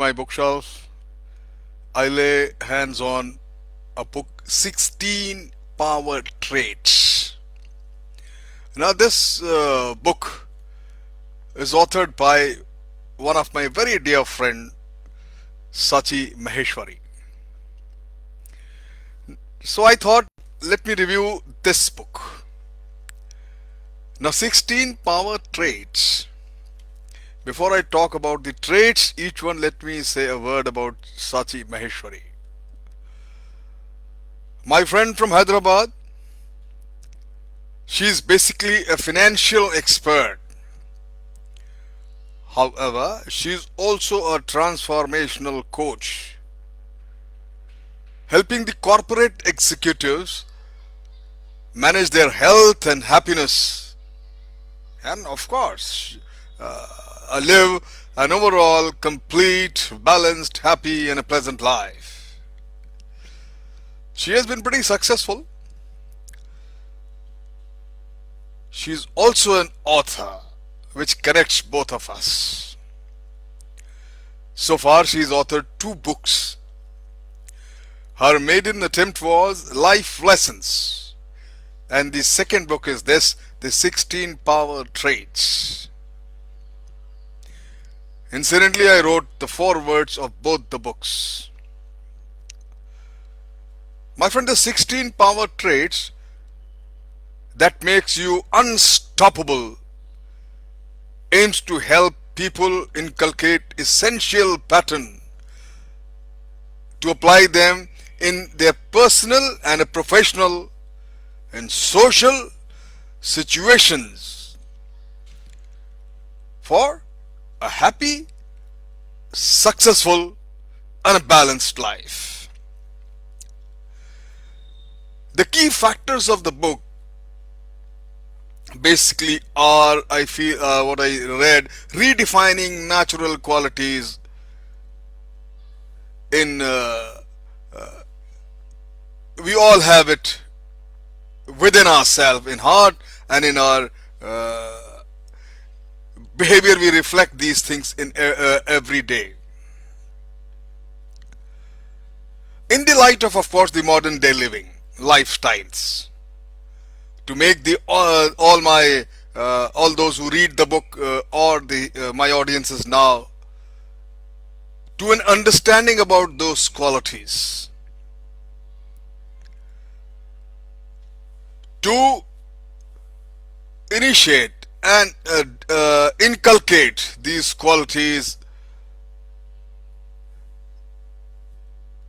my bookshelf, I lay hands on a book, 16 Power Traits. Now this book is authored by one of my very dear friend, Shachi Maheshwari. So I thought, let me review this book. Now 16 Power Traits. Before I talk about the traits, each one, let me say a word about Shachi Maheshwari. My friend from Hyderabad, she is basically a financial expert. However, she is also a transformational coach, helping the corporate executives manage their health and happiness, and of course, live an overall complete, balanced, happy, and a pleasant life. She has been pretty successful. She is also an author, which connects both of us. So far, she has authored 2 books. Her maiden attempt was Life Lessons, and the second book is this, the 16 Power Traits. Incidentally, I wrote the forewords of both the books. My friend, the 16 Power Traits that makes you unstoppable aims to help people inculcate essential pattern to apply them in their personal and professional and social situations for a happy, successful, and a balanced life. The key factors of the book basically are, I feel, what I read, redefining natural qualities in we all have it within ourselves, in heart, and in our behavior. We reflect these things in every day. In the light of course, the modern day living lifestyles, to make the all those who read the book or the my audiences now to an understanding about those qualities, to initiate and inculcate these qualities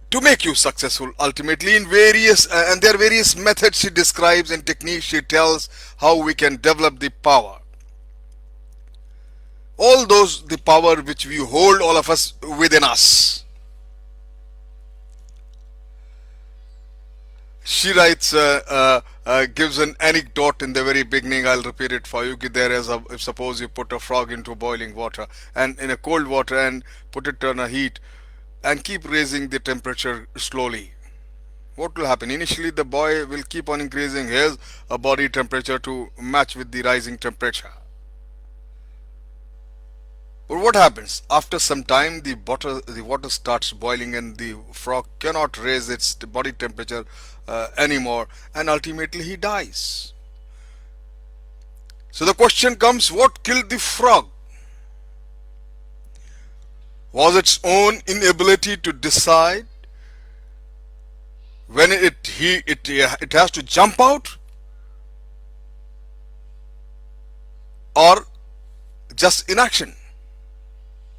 to make you successful ultimately in various and there are various methods she describes and techniques she tells how we can develop the power, all those, the power which we hold, all of us, within us. She writes, gives an anecdote in the very beginning. I'll repeat it for you. There is a, if suppose you put a frog into boiling water and in a cold water and put it on a heat and keep raising the temperature slowly, what will happen? Initially the boy will keep on increasing his body temperature to match with the rising temperature. But what happens? After some time the water starts boiling and the frog cannot raise its body temperature anymore, and ultimately he dies. So the question comes, what killed the frog? Was its own inability to decide when it has to jump out, or just inaction?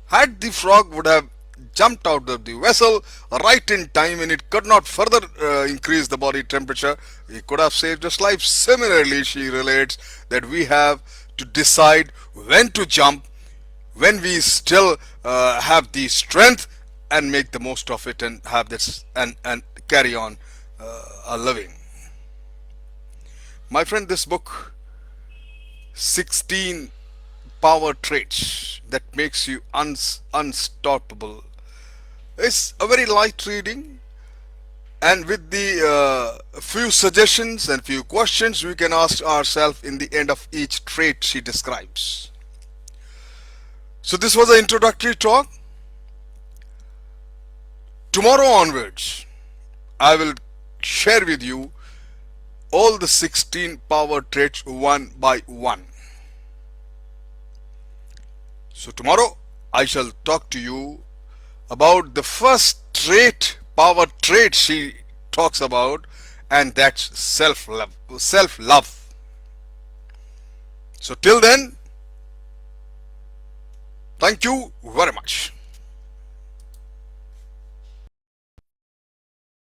Had the frog would have jumped out of the vessel right in time and it could not further increase the body temperature, he could have saved his life. Similarly, she relates that we have to decide when to jump, when we still have the strength, and make the most of it and have this and carry on a living. My friend, this book, 16 Power Traits that makes you unstoppable, is a very light reading, and with the few suggestions and few questions we can ask ourselves in the end of each trait she describes. So this was an introductory talk. tomorrow onwards, I will share with you all the 16 power traits one by one. So tomorrow I shall talk to you about the first trait, power trait she talks about, and that's self-love. Self-love. So till then, thank you very much.